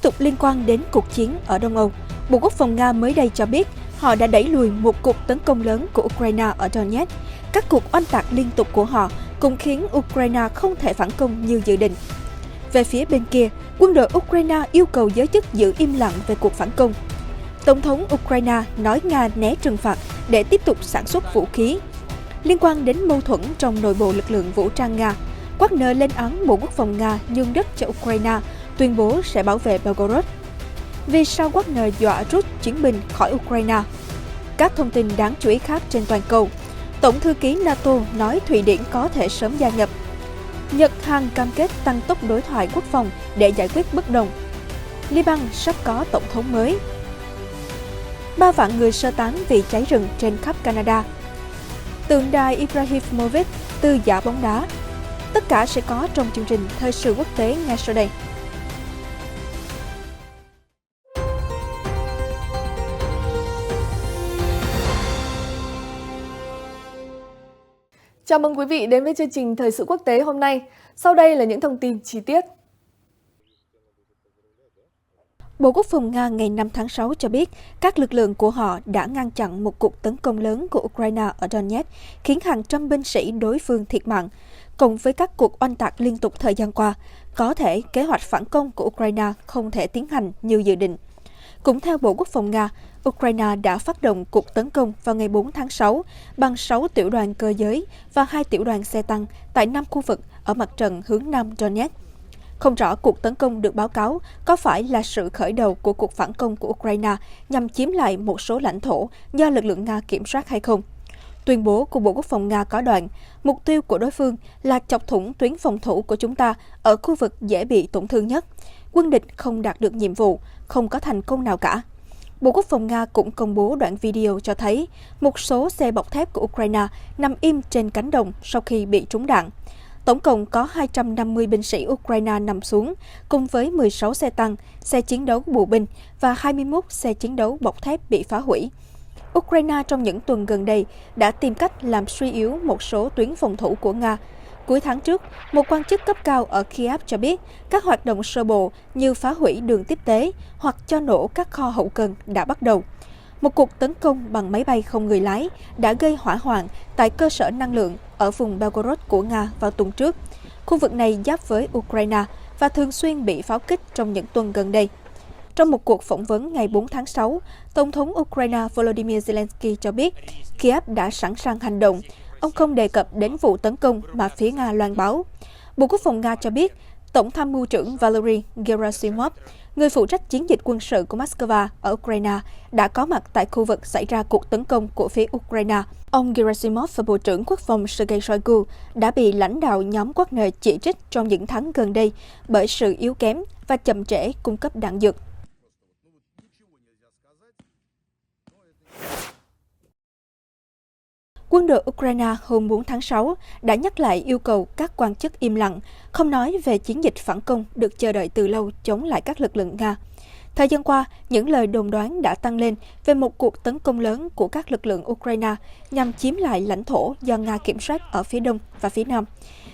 tục liên quan đến cuộc chiến ở Đông Âu, Bộ Quốc phòng Nga mới đây cho biết họ đã đẩy lùi một cuộc tấn công lớn của Ukraine ở Donetsk. Các cuộc oanh tạc liên tục của họ cũng khiến Ukraine không thể phản công như dự định. Về phía bên kia, quân đội Ukraine yêu cầu giới chức giữ im lặng về cuộc phản công. Tổng thống Ukraine nói Nga né trừng phạt để tiếp tục sản xuất vũ khí. Liên quan đến mâu thuẫn trong nội bộ lực lượng vũ trang Nga, Wagner lên án Bộ Quốc phòng Nga nhường đất cho Ukraine, tuyên bố sẽ bảo vệ Belgorod. Vì sao Wagner dọa rút chiến binh khỏi Ukraine? Các thông tin đáng chú ý khác trên toàn cầu. Tổng thư ký NATO nói Thụy Điển có thể sớm gia nhập. Nhật Hàn cam kết tăng tốc đối thoại quốc phòng để giải quyết bất đồng. Liban sắp có tổng thống mới. 3 vạn người sơ tán vì cháy rừng trên khắp Canada. Tượng đài Ibrahimovic từ giả bóng đá. Tất cả sẽ có trong chương trình Thời sự quốc tế ngay sau đây. Chào mừng quý vị đến với chương trình Thời sự quốc tế hôm nay. Sau đây là những thông tin chi tiết. Bộ Quốc phòng Nga ngày 5 tháng 6 cho biết các lực lượng của họ đã ngăn chặn một cuộc tấn công lớn của Ukraine ở Donetsk, khiến hàng trăm binh sĩ đối phương thiệt mạng. Cùng với các cuộc oanh tạc liên tục thời gian qua, có thể kế hoạch phản công của Ukraine không thể tiến hành như dự định. Cũng theo Bộ Quốc phòng Nga, Ukraine đã phát động cuộc tấn công vào ngày 4 tháng 6 bằng 6 tiểu đoàn cơ giới và 2 tiểu đoàn xe tăng tại 5 khu vực ở mặt trận hướng Nam Donetsk. Không rõ cuộc tấn công được báo cáo có phải là sự khởi đầu của cuộc phản công của Ukraine nhằm chiếm lại một số lãnh thổ do lực lượng Nga kiểm soát hay không. Tuyên bố của Bộ Quốc phòng Nga có đoạn, mục tiêu của đối phương là chọc thủng tuyến phòng thủ của chúng ta ở khu vực dễ bị tổn thương nhất. Quân địch không đạt được nhiệm vụ, không có thành công nào cả. Bộ Quốc phòng Nga cũng công bố đoạn video cho thấy một số xe bọc thép của Ukraine nằm im trên cánh đồng sau khi bị trúng đạn. Tổng cộng có 250 binh sĩ Ukraine nằm xuống, cùng với 16 xe tăng, xe chiến đấu步binh và 21 xe chiến đấu bọc thép bị phá hủy. Ukraine trong những tuần gần đây đã tìm cách làm suy yếu một số tuyến phòng thủ của Nga. Cuối tháng trước, một quan chức cấp cao ở Kiev cho biết các hoạt động sơ bộ như phá hủy đường tiếp tế hoặc cho nổ các kho hậu cần đã bắt đầu. Một cuộc tấn công bằng máy bay không người lái đã gây hỏa hoạn tại cơ sở năng lượng ở vùng Belgorod của Nga vào tuần trước. Khu vực này giáp với Ukraine và thường xuyên bị pháo kích trong những tuần gần đây. Trong một cuộc phỏng vấn ngày 4 tháng 6, Tổng thống Ukraine Volodymyr Zelensky cho biết Kiev đã sẵn sàng hành động. Ông không đề cập đến vụ tấn công mà phía Nga loan báo. Bộ Quốc phòng Nga cho biết Tổng tham mưu trưởng Valery Gerasimov, người phụ trách chiến dịch quân sự của Moscow ở Ukraine, đã có mặt tại khu vực xảy ra cuộc tấn công của phía Ukraine. Ông Gerasimov và Bộ trưởng Quốc phòng Sergei Shoigu đã bị lãnh đạo nhóm Wagner chỉ trích trong những tháng gần đây bởi sự yếu kém và chậm trễ cung cấp đạn dược. Quân đội Ukraine hôm 4 tháng 6 đã nhắc lại yêu cầu các quan chức im lặng, không nói về chiến dịch phản công được chờ đợi từ lâu chống lại các lực lượng Nga. Thời gian qua, những lời đồn đoán đã tăng lên về một cuộc tấn công lớn của các lực lượng Ukraine nhằm chiếm lại lãnh thổ do Nga kiểm soát ở phía đông và phía nam.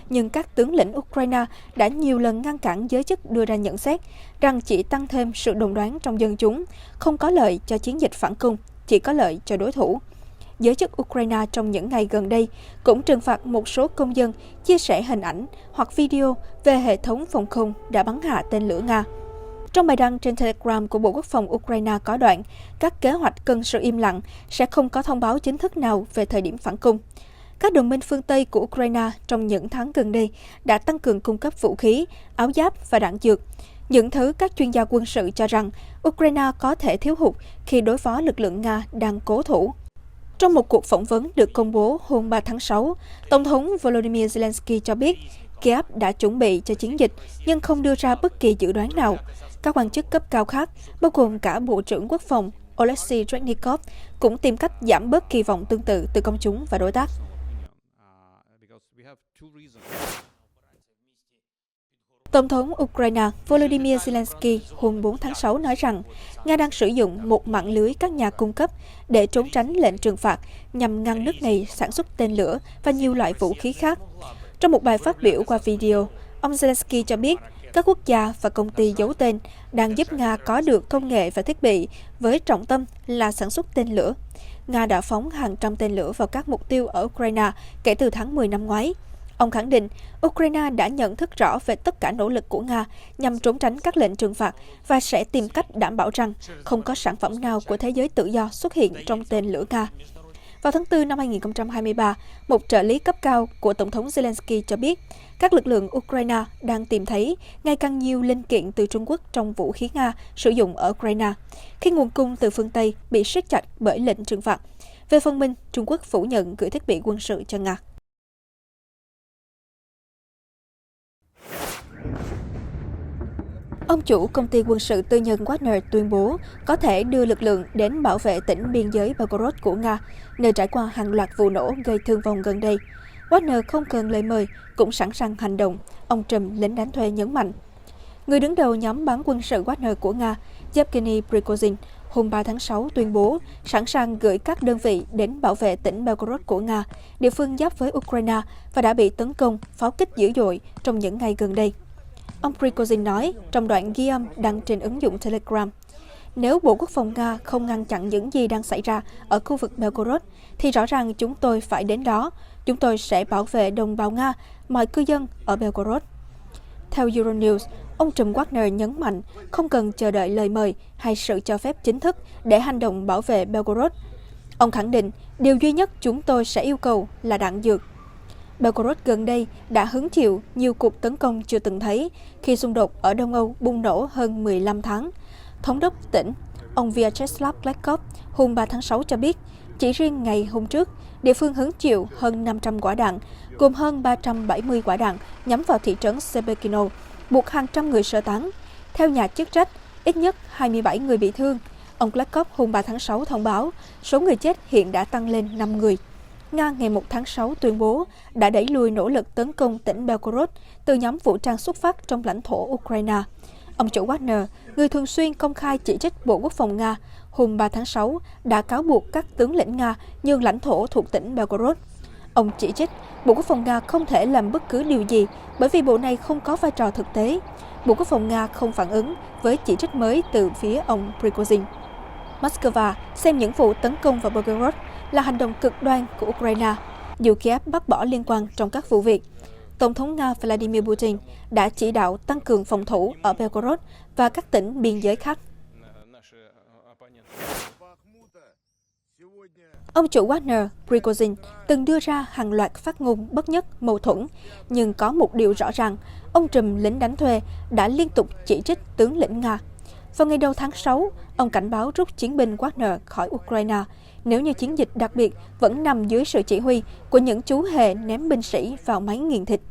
Nhưng các tướng lĩnh Ukraine đã nhiều lần ngăn cản giới chức đưa ra nhận xét rằng chỉ tăng thêm sự đồn đoán trong dân chúng, không có lợi cho chiến dịch phản công, chỉ có lợi cho đối thủ. Giới chức Ukraine trong những ngày gần đây cũng trừng phạt một số công dân chia sẻ hình ảnh hoặc video về hệ thống phòng không đã bắn hạ tên lửa Nga. Trong bài đăng trên Telegram của Bộ Quốc phòng Ukraine có đoạn, các kế hoạch cần sự im lặng sẽ không có thông báo chính thức nào về thời điểm phản công. Các đồng minh phương Tây của Ukraine trong những tháng gần đây đã tăng cường cung cấp vũ khí, áo giáp và đạn dược. Những thứ các chuyên gia quân sự cho rằng Ukraine có thể thiếu hụt khi đối phó lực lượng Nga đang cố thủ. Trong một cuộc phỏng vấn được công bố hôm 3 tháng 6, Tổng thống Volodymyr Zelensky cho biết Kiev đã chuẩn bị cho chiến dịch nhưng không đưa ra bất kỳ dự đoán nào. Các quan chức cấp cao khác, bao gồm cả Bộ trưởng Quốc phòng Oleksiy Reznikov, cũng tìm cách giảm bớt kỳ vọng tương tự từ công chúng và đối tác. Tổng thống Ukraine Volodymyr Zelensky hôm 4 tháng 6 nói rằng Nga đang sử dụng một mạng lưới các nhà cung cấp để trốn tránh lệnh trừng phạt nhằm ngăn nước này sản xuất tên lửa và nhiều loại vũ khí khác. Trong một bài phát biểu qua video, ông Zelensky cho biết Các quốc gia và công ty giấu tên đang giúp Nga có được công nghệ và thiết bị với trọng tâm là sản xuất tên lửa. Nga đã phóng hàng trăm tên lửa vào các mục tiêu ở Ukraine kể từ tháng 10 năm ngoái. Ông khẳng định Ukraine đã nhận thức rõ về tất cả nỗ lực của Nga nhằm trốn tránh các lệnh trừng phạt và sẽ tìm cách đảm bảo rằng không có sản phẩm nào của thế giới tự do xuất hiện trong tên lửa Nga. Vào tháng 4 năm 2023, một trợ lý cấp cao của Tổng thống Zelensky cho biết các lực lượng Ukraine đang tìm thấy ngày càng nhiều linh kiện từ Trung Quốc trong vũ khí Nga sử dụng ở Ukraine, khi nguồn cung từ phương Tây bị siết chặt bởi lệnh trừng phạt. Về phần mình, Trung Quốc phủ nhận gửi thiết bị quân sự cho Nga. Ông chủ công ty quân sự tư nhân Wagner tuyên bố có thể đưa lực lượng đến bảo vệ tỉnh biên giới Belgorod của Nga, nơi trải qua hàng loạt vụ nổ gây thương vong gần đây. Wagner không cần lời mời, cũng sẵn sàng hành động, ông trùm lính đánh thuê nhấn mạnh. Người đứng đầu nhóm bán quân sự Wagner của Nga, Yevgeny Prigozhin, hôm 3 tháng 6 tuyên bố sẵn sàng gửi các đơn vị đến bảo vệ tỉnh Belgorod của Nga, địa phương giáp với Ukraine và đã bị tấn công, pháo kích dữ dội trong những ngày gần đây. Ông Prigozhin nói trong đoạn ghi âm đăng trên ứng dụng Telegram, nếu Bộ Quốc phòng Nga không ngăn chặn những gì đang xảy ra ở khu vực Belgorod, thì rõ ràng chúng tôi phải đến đó. Chúng tôi sẽ bảo vệ đồng bào Nga, mọi cư dân ở Belgorod. Theo Euronews, ông trùm Wagner nhấn mạnh không cần chờ đợi lời mời hay sự cho phép chính thức để hành động bảo vệ Belgorod. Ông khẳng định điều duy nhất chúng tôi sẽ yêu cầu là đạn dược. Belgorod gần đây đã hứng chịu nhiều cuộc tấn công chưa từng thấy khi xung đột ở Đông Âu bùng nổ hơn 15 tháng. Thống đốc tỉnh, ông Vyacheslav Gladkov, hôm 3 tháng 6 cho biết, chỉ riêng ngày hôm trước, địa phương hứng chịu hơn 500 quả đạn, gồm hơn 370 quả đạn nhắm vào thị trấn Shebekino, buộc hàng trăm người sơ tán. Theo nhà chức trách, ít nhất 27 người bị thương. Ông Gladkov hôm 3 tháng 6 thông báo số người chết hiện đã tăng lên 5 người. Nga ngày 1 tháng 6 tuyên bố đã đẩy lùi nỗ lực tấn công tỉnh Belgorod từ nhóm vũ trang xuất phát trong lãnh thổ Ukraine. Ông chủ Wagner, người thường xuyên công khai chỉ trích Bộ Quốc phòng Nga, hôm 3 tháng 6 đã cáo buộc các tướng lĩnh Nga nhường lãnh thổ thuộc tỉnh Belgorod. Ông chỉ trích Bộ Quốc phòng Nga không thể làm bất cứ điều gì bởi vì bộ này không có vai trò thực tế. Bộ Quốc phòng Nga không phản ứng với chỉ trích mới từ phía ông Prigozhin. Moscow xem những vụ tấn công vào Belgorod là hành động cực đoan của Ukraine, dù Kiev bác bỏ liên quan trong các vụ việc. Tổng thống Nga Vladimir Putin đã chỉ đạo tăng cường phòng thủ ở Belgorod và các tỉnh biên giới khác. Ông chủ Wagner, Prigozhin, từng đưa ra hàng loạt phát ngôn bất nhất, mâu thuẫn, nhưng có một điều rõ ràng, ông trùm lính đánh thuê đã liên tục chỉ trích tướng lĩnh Nga. Vào ngày đầu tháng 6, ông cảnh báo rút chiến binh Wagner khỏi Ukraine nếu như chiến dịch đặc biệt vẫn nằm dưới sự chỉ huy của những chú hề ném binh sĩ vào máy nghiền thịt.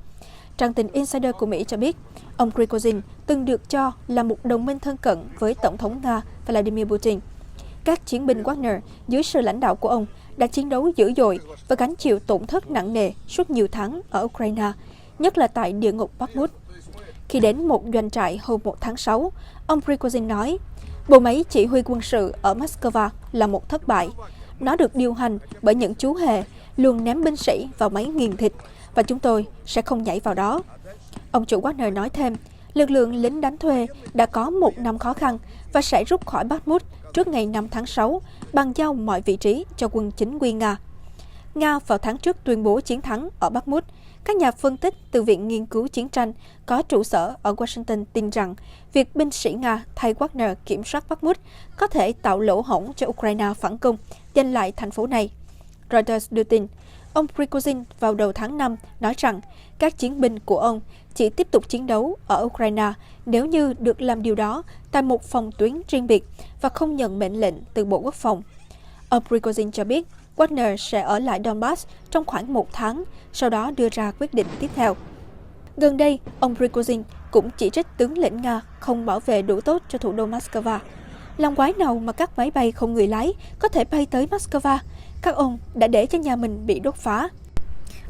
Trang tin Insider của Mỹ cho biết, ông Prigozhin từng được cho là một đồng minh thân cận với Tổng thống Nga Vladimir Putin. Các chiến binh Wagner dưới sự lãnh đạo của ông đã chiến đấu dữ dội và gánh chịu tổn thất nặng nề suốt nhiều tháng ở Ukraine, nhất là tại địa ngục Bakhmut. Khi đến một doanh trại hôm 1 tháng 6, ông Prigozhin nói, bộ máy chỉ huy quân sự ở Moscow là một thất bại. Nó được điều hành bởi những chú hề luôn ném binh sĩ vào máy nghiền thịt và chúng tôi sẽ không nhảy vào đó. Ông chủ Wagner nói thêm, lực lượng lính đánh thuê đã có một năm khó khăn và sẽ rút khỏi Bakhmut trước ngày 5 tháng 6, bàn giao mọi vị trí cho quân chính quy Nga. Nga vào tháng trước tuyên bố chiến thắng ở Bakhmut. Các nhà phân tích từ Viện Nghiên cứu Chiến tranh có trụ sở ở Washington tin rằng việc binh sĩ Nga thay Wagner kiểm soát Bakhmut có thể tạo lỗ hổng cho Ukraine phản công, giành lại thành phố này. Reuters đưa tin, ông Prigozhin vào đầu tháng 5 nói rằng các chiến binh của ông chỉ tiếp tục chiến đấu ở Ukraine nếu như được làm điều đó tại một phòng tuyến riêng biệt và không nhận mệnh lệnh từ Bộ Quốc phòng. Ông Prigozhin cho biết Wagner sẽ ở lại Donbass trong khoảng 1 tháng, sau đó đưa ra quyết định tiếp theo. Gần đây, ông Prigozhin cũng chỉ trích tướng lĩnh Nga không bảo vệ đủ tốt cho thủ đô Moscow. Làm quái nào mà các máy bay không người lái có thể bay tới Moscow? Các ông đã để cho nhà mình bị đốt phá.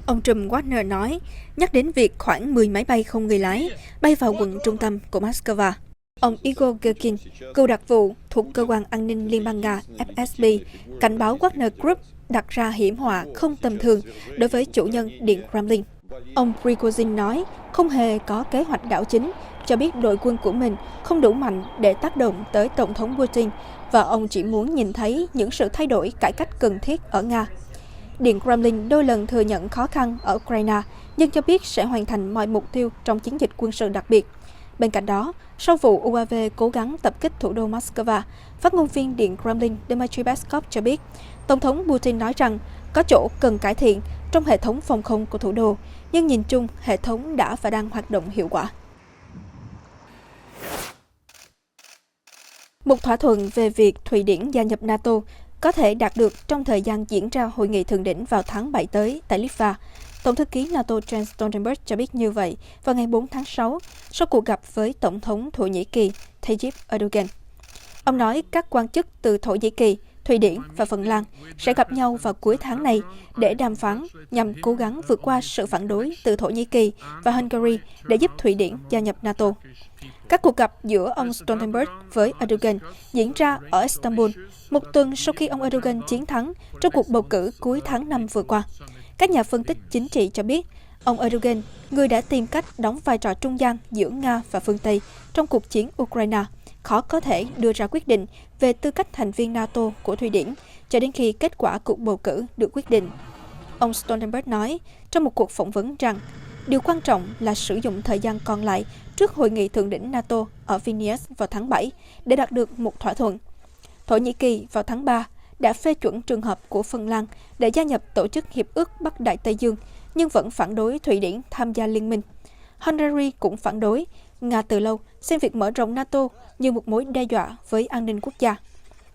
Ông trùm Wagner nói, nhắc đến việc khoảng 10 máy bay không người lái bay vào quận trung tâm của Moscow. Ông Igor Girkin, cựu đặc vụ thuộc Cơ quan An ninh Liên bang Nga FSB, cảnh báo Wagner Group đặt ra hiểm họa không tầm thường đối với chủ nhân Điện Kremlin. Ông Prigozhin nói không hề có kế hoạch đảo chính cho biết đội quân của mình không đủ mạnh để tác động tới Tổng thống Putin và ông chỉ muốn nhìn thấy những sự thay đổi cải cách cần thiết ở Nga. Điện Kremlin đôi lần thừa nhận khó khăn ở Ukraine, nhưng cho biết sẽ hoàn thành mọi mục tiêu trong chiến dịch quân sự đặc biệt. Bên cạnh đó, sau vụ UAV cố gắng tập kích thủ đô Moscow, phát ngôn viên Điện Kremlin Dmitry Peskov cho biết, Tổng thống Putin nói rằng có chỗ cần cải thiện trong hệ thống phòng không của thủ đô, nhưng nhìn chung hệ thống đã và đang hoạt động hiệu quả. Một thỏa thuận về việc Thụy Điển gia nhập NATO có thể đạt được trong thời gian diễn ra hội nghị thượng đỉnh vào tháng 7 tới tại Litva. Tổng thư ký NATO Jens Stoltenberg cho biết như vậy vào ngày 4 tháng 6 sau cuộc gặp với Tổng thống Thổ Nhĩ Kỳ Tayyip Erdogan. Ông nói các quan chức từ Thổ Nhĩ Kỳ, Thụy Điển và Phần Lan sẽ gặp nhau vào cuối tháng này để đàm phán nhằm cố gắng vượt qua sự phản đối từ Thổ Nhĩ Kỳ và Hungary để giúp Thụy Điển gia nhập NATO. Các cuộc gặp giữa ông Stoltenberg với Erdogan diễn ra ở Istanbul, một tuần sau khi ông Erdogan chiến thắng trong cuộc bầu cử cuối tháng 5 vừa qua. Các nhà phân tích chính trị cho biết, ông Erdogan, người đã tìm cách đóng vai trò trung gian giữa Nga và phương Tây trong cuộc chiến Ukraine, khó có thể đưa ra quyết định về tư cách thành viên NATO của Thụy Điển cho đến khi kết quả cuộc bầu cử được quyết định. Ông Stoltenberg nói trong một cuộc phỏng vấn rằng, điều quan trọng là sử dụng thời gian còn lại trước hội nghị thượng đỉnh NATO ở Vilnius vào tháng 7 để đạt được một thỏa thuận. Thổ Nhĩ Kỳ vào tháng 3 đã phê chuẩn trường hợp của Phần Lan để gia nhập Tổ chức Hiệp ước Bắc Đại Tây Dương, nhưng vẫn phản đối Thụy Điển tham gia liên minh. Hungary cũng phản đối. Nga từ lâu xem việc mở rộng NATO như một mối đe dọa với an ninh quốc gia.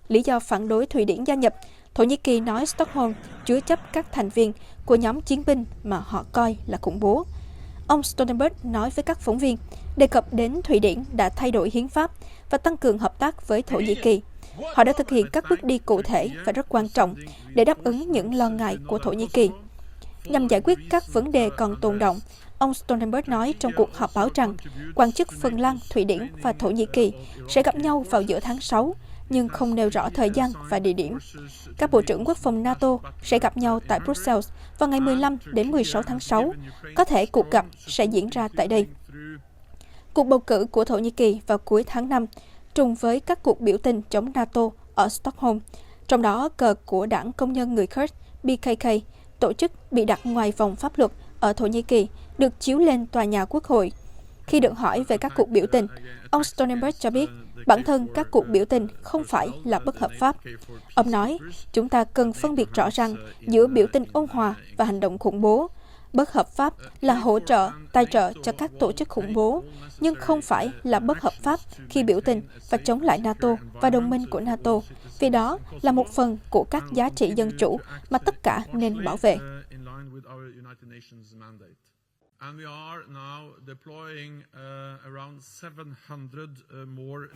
Lý do phản đối Thụy Điển gia nhập, Thổ Nhĩ Kỳ nói Stockholm chứa chấp các thành viên của nhóm chiến binh mà họ coi là khủng bố. Ông Stoltenberg nói với các phóng viên, đề cập đến Thụy Điển đã thay đổi hiến pháp và tăng cường hợp tác với Thổ Nhĩ Kỳ. Họ đã thực hiện các bước đi cụ thể và rất quan trọng để đáp ứng những lo ngại của Thổ Nhĩ Kỳ. Nhằm giải quyết các vấn đề còn tồn đọng, ông Stoltenberg nói trong cuộc họp báo rằng quan chức Phần Lan, Thụy Điển và Thổ Nhĩ Kỳ sẽ gặp nhau vào giữa tháng 6, nhưng không nêu rõ thời gian và địa điểm. Các bộ trưởng quốc phòng NATO sẽ gặp nhau tại Brussels vào ngày 15 đến 16 tháng 6. Có thể cuộc gặp sẽ diễn ra tại đây. Cuộc bầu cử của Thổ Nhĩ Kỳ vào cuối tháng 5 trùng với các cuộc biểu tình chống NATO ở Stockholm, trong đó cờ của Đảng Công nhân người Kurd PKK, tổ chức bị đặt ngoài vòng pháp luật ở Thổ Nhĩ Kỳ, được chiếu lên tòa nhà Quốc hội. Khi được hỏi về các cuộc biểu tình, ông Stoltenberg cho biết bản thân các cuộc biểu tình không phải là bất hợp pháp. Ông nói, chúng ta cần phân biệt rõ ràng giữa biểu tình ôn hòa và hành động khủng bố. Bất hợp pháp là hỗ trợ, tài trợ cho các tổ chức khủng bố, nhưng không phải là bất hợp pháp khi biểu tình và chống lại NATO và đồng minh của NATO, vì đó là một phần của các giá trị dân chủ mà tất cả nên bảo vệ. And we are now deploying around 700 more.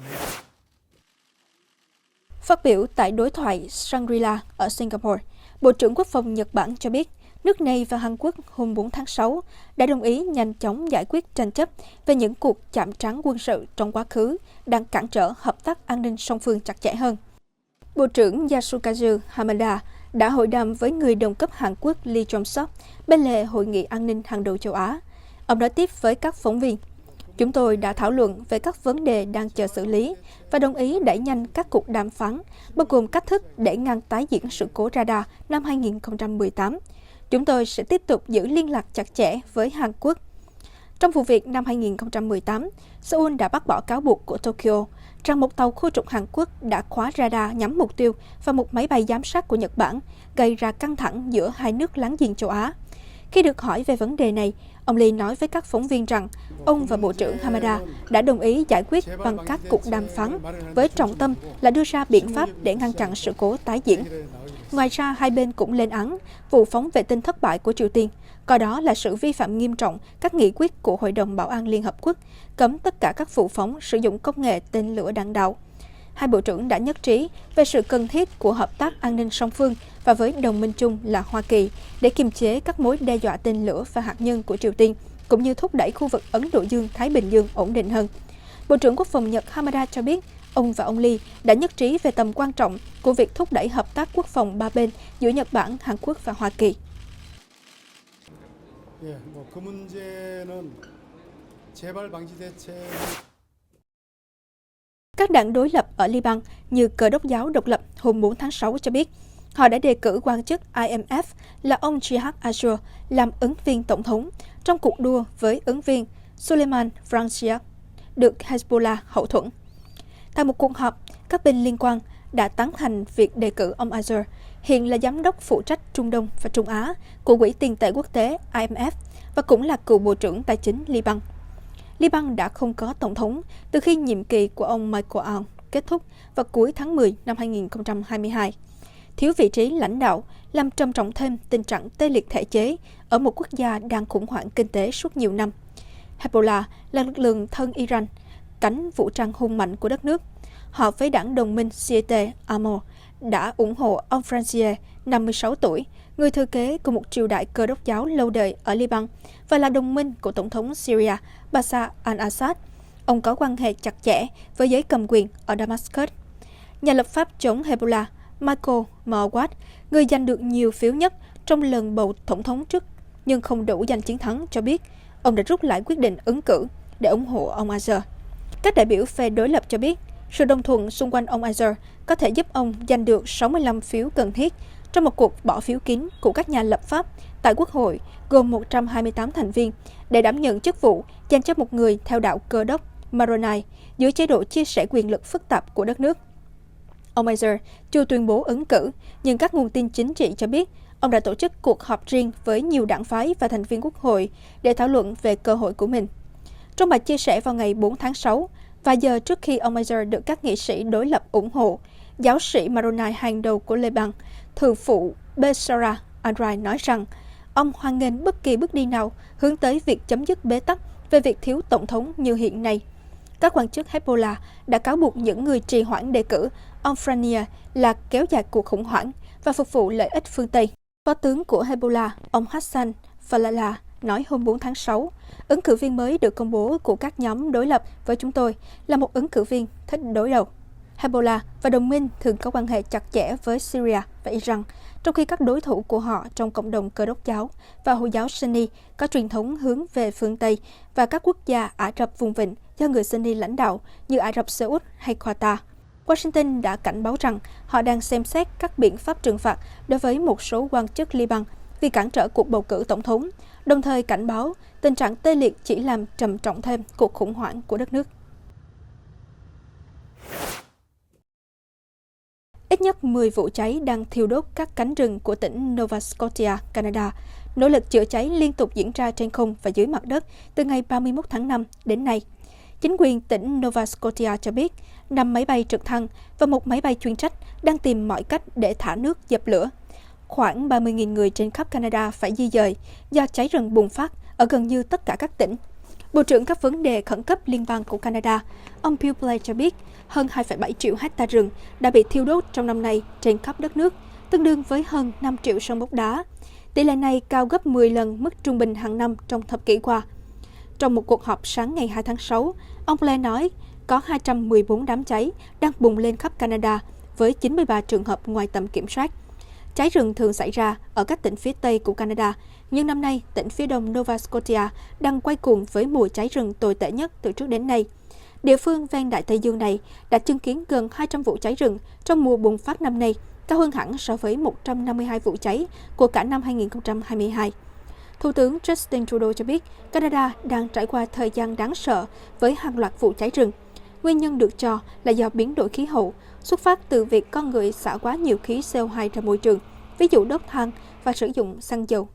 Phát biểu tại đối thoại Shangri-La ở Singapore, Bộ trưởng Quốc phòng Nhật Bản cho biết nước này và Hàn Quốc hôm 4 tháng 6 đã đồng ý nhanh chóng giải quyết tranh chấp về những cuộc chạm trán quân sự trong quá khứ đang cản trở hợp tác an ninh song phương chặt chẽ hơn. Bộ trưởng Yasukazu Hamada đã hội đàm với người đồng cấp Hàn Quốc Lee Jong-suk bên lề Hội nghị an ninh hàng đầu châu Á. Ông nói tiếp với các phóng viên, chúng tôi đã thảo luận về các vấn đề đang chờ xử lý và đồng ý đẩy nhanh các cuộc đàm phán, bao gồm cách thức để ngăn tái diễn sự cố radar năm 2018. Chúng tôi sẽ tiếp tục giữ liên lạc chặt chẽ với Hàn Quốc. Trong vụ việc năm 2018, Seoul đã bác bỏ cáo buộc của Tokyo rằng một tàu khu trục Hàn Quốc đã khóa radar nhắm mục tiêu vào một máy bay giám sát của Nhật Bản, gây ra căng thẳng giữa hai nước láng giềng châu Á. Khi được hỏi về vấn đề này, ông Lee nói với các phóng viên rằng ông và Bộ trưởng Hamada đã đồng ý giải quyết bằng các cuộc đàm phán, với trọng tâm là đưa ra biện pháp để ngăn chặn sự cố tái diễn. Ngoài ra, hai bên cũng lên án vụ phóng vệ tinh thất bại của Triều Tiên, coi đó là sự vi phạm nghiêm trọng các nghị quyết của Hội đồng Bảo an Liên Hợp Quốc, cấm tất cả các vụ phóng sử dụng công nghệ tên lửa đạn đạo. Hai bộ trưởng đã nhất trí về sự cần thiết của hợp tác an ninh song phương và với đồng minh chung là Hoa Kỳ để kiềm chế các mối đe dọa tên lửa và hạt nhân của Triều Tiên, cũng như thúc đẩy khu vực Ấn Độ Dương-Thái Bình Dương ổn định hơn. Bộ trưởng Quốc phòng Nhật Hamada cho biết, ông và ông Lee đã nhất trí về tầm quan trọng của việc thúc đẩy hợp tác quốc phòng ba bên giữa Nhật Bản, Hàn Quốc và Hoa Kỳ. 재발 방지 대책. Các đảng đối lập ở Liban như Cơ đốc giáo độc lập hôm 4 tháng 6 cho biết họ đã đề cử quan chức IMF là ông Jihad Achour làm ứng viên tổng thống trong cuộc đua với ứng viên Suleiman Frangieh, được Hezbollah hậu thuẫn. Tại một cuộc họp, các bên liên quan đã tán thành việc đề cử ông Achour, hiện là giám đốc phụ trách Trung Đông và Trung Á của Quỹ tiền tệ quốc tế IMF và cũng là cựu Bộ trưởng Tài chính Liban. Liban đã không có tổng thống từ khi nhiệm kỳ của ông Michael Aoun kết thúc vào cuối tháng 10 năm 2022. Thiếu vị trí lãnh đạo làm trầm trọng thêm tình trạng tê liệt thể chế ở một quốc gia đang khủng hoảng kinh tế suốt nhiều năm. Hezbollah là lực lượng thân Iran, cánh vũ trang hùng mạnh của đất nước. Họ với đảng đồng minh Shiite Amor đã ủng hộ ông Frangieh, 56 tuổi, người thừa kế của một triều đại Cơ đốc giáo lâu đời ở Liban và là đồng minh của Tổng thống Syria Bashar al-Assad. Ông có quan hệ chặt chẽ với giới cầm quyền ở Damascus. Nhà lập pháp chống Hezbollah Michael Mawad, người giành được nhiều phiếu nhất trong lần bầu tổng thống trước nhưng không đủ giành chiến thắng, cho biết ông đã rút lại quyết định ứng cử để ủng hộ ông Achour. Các đại biểu phe đối lập cho biết sự đồng thuận xung quanh ông Achour có thể giúp ông giành được 65 phiếu cần thiết trong một cuộc bỏ phiếu kín của các nhà lập pháp tại Quốc hội gồm 128 thành viên để đảm nhận chức vụ dành cho một người theo đạo Cơ đốc Maronite dưới chế độ chia sẻ quyền lực phức tạp của đất nước. Ông Achour chưa tuyên bố ứng cử, nhưng các nguồn tin chính trị cho biết ông đã tổ chức cuộc họp riêng với nhiều đảng phái và thành viên Quốc hội để thảo luận về cơ hội của mình. Trong bài chia sẻ vào ngày 4 tháng 6, vài giờ trước khi ông Achour được các nghị sĩ đối lập ủng hộ, giáo sĩ Maronite hàng đầu của Liban, thường phụ Bessara Andrai nói rằng ông hoan nghênh bất kỳ bước đi nào hướng tới việc chấm dứt bế tắc về việc thiếu tổng thống như hiện nay. Các quan chức Hezbollah đã cáo buộc những người trì hoãn đề cử ông Frangieh là kéo dài cuộc khủng hoảng và phục vụ lợi ích phương Tây. Phó tướng của Hezbollah, ông Hassan Falala, nói hôm 4 tháng 6, ứng cử viên mới được công bố của các nhóm đối lập với chúng tôi là một ứng cử viên thích đối đầu. Hezbollah và đồng minh thường có quan hệ chặt chẽ với Syria và Iran, trong khi các đối thủ của họ trong cộng đồng Cơ đốc giáo và Hồi giáo Sunni có truyền thống hướng về phương Tây và các quốc gia Ả Rập vùng vịnh do người Sunni lãnh đạo như Ả Rập Xê Út hay Qatar. Washington đã cảnh báo rằng họ đang xem xét các biện pháp trừng phạt đối với một số quan chức Liban vì cản trở cuộc bầu cử tổng thống, đồng thời cảnh báo tình trạng tê liệt chỉ làm trầm trọng thêm cuộc khủng hoảng của đất nước. Ít nhất 10 vụ cháy đang thiêu đốt các cánh rừng của tỉnh Nova Scotia, Canada. Nỗ lực chữa cháy liên tục diễn ra trên không và dưới mặt đất từ ngày 31 tháng 5 đến nay. Chính quyền tỉnh Nova Scotia cho biết 5 máy bay trực thăng và một máy bay chuyên trách đang tìm mọi cách để thả nước dập lửa. Khoảng 30.000 người trên khắp Canada phải di dời do cháy rừng bùng phát ở gần như tất cả các tỉnh. Bộ trưởng các vấn đề khẩn cấp liên bang của Canada, ông Bill Blay cho biết hơn 2,7 triệu hecta rừng đã bị thiêu đốt trong năm nay trên khắp đất nước, tương đương với hơn 5 triệu sân bốc đá. Tỷ lệ này cao gấp 10 lần mức trung bình hàng năm trong thập kỷ qua. Trong một cuộc họp sáng ngày 2 tháng 6, ông Blair nói có 214 đám cháy đang bùng lên khắp Canada với 93 trường hợp ngoài tầm kiểm soát. Cháy rừng thường xảy ra ở các tỉnh phía Tây của Canada, nhưng năm nay tỉnh phía Đông Nova Scotia đang quay cuồng với mùa cháy rừng tồi tệ nhất từ trước đến nay. Địa phương ven Đại Tây Dương này đã chứng kiến gần 200 vụ cháy rừng trong mùa bùng phát năm nay, cao hơn hẳn so với 152 vụ cháy của cả năm 2022. Thủ tướng Justin Trudeau cho biết Canada đang trải qua thời gian đáng sợ với hàng loạt vụ cháy rừng. Nguyên nhân được cho là do biến đổi khí hậu, xuất phát từ việc con người xả quá nhiều khí CO2 ra môi trường, ví dụ đốt than và sử dụng xăng dầu.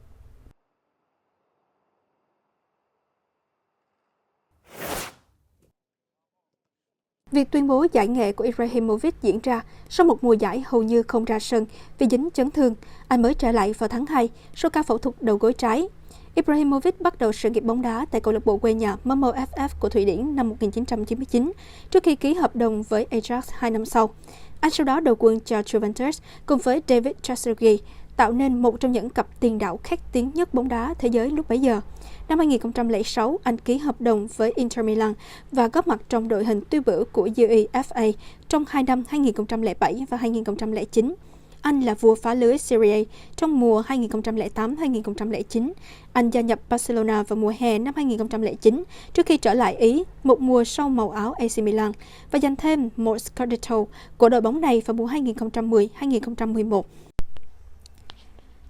Việc tuyên bố giải nghệ của Ibrahimovic diễn ra sau một mùa giải hầu như không ra sân vì dính chấn thương. Anh mới trở lại vào tháng 2 sau ca phẫu thuật đầu gối trái. Ibrahimovic bắt đầu sự nghiệp bóng đá tại câu lạc bộ quê nhà Malmö FF của Thụy Điển năm 1999 trước khi ký hợp đồng với Ajax 2 năm sau. Anh sau đó đầu quân cho Juventus cùng với David Trezeguet, tạo nên một trong những cặp tiền đạo khét tiếng nhất bóng đá thế giới lúc bấy giờ. Năm 2006, anh ký hợp đồng với Inter Milan và góp mặt trong đội hình tiêu biểu của UEFA trong 2 năm 2007 và 2009. anh là vua phá lưới Serie A trong mùa 2008-2009. Anh gia nhập Barcelona vào mùa hè năm 2009 trước khi trở lại Ý một mùa sau màu áo AC Milan và giành thêm một Scudetto của đội bóng này vào mùa 2010-2011.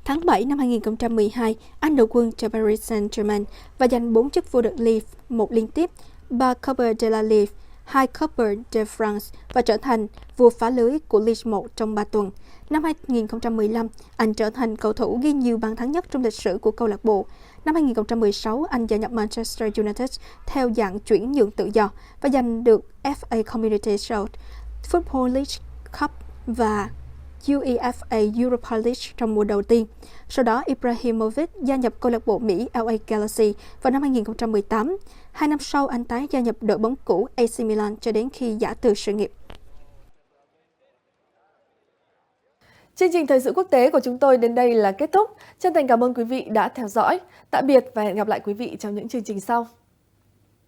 Tháng 7 năm 2012, anh đầu quân cho Paris Saint-Germain và giành 4 chức vô địch Ligue 1 liên tiếp, 3 Coupe de la Ligue, 2 Coupe de France và trở thành vua phá lưới của Ligue 1 trong 3 tuần. Năm 2015, anh trở thành cầu thủ ghi nhiều bàn thắng nhất trong lịch sử của câu lạc bộ. Năm 2016, anh gia nhập Manchester United theo dạng chuyển nhượng tự do và giành được FA Community Shield, Football League Cup và UEFA Europa League trong mùa đầu tiên. Sau đó, Ibrahimovic gia nhập câu lạc bộ Mỹ LA Galaxy vào năm 2018. 2 năm sau, anh tái gia nhập đội bóng cũ AC Milan cho đến khi giã từ sự nghiệp. Chương trình thời sự quốc tế của chúng tôi đến đây là kết thúc. Chân thành cảm ơn quý vị đã theo dõi. Tạm biệt và hẹn gặp lại quý vị trong những chương trình sau.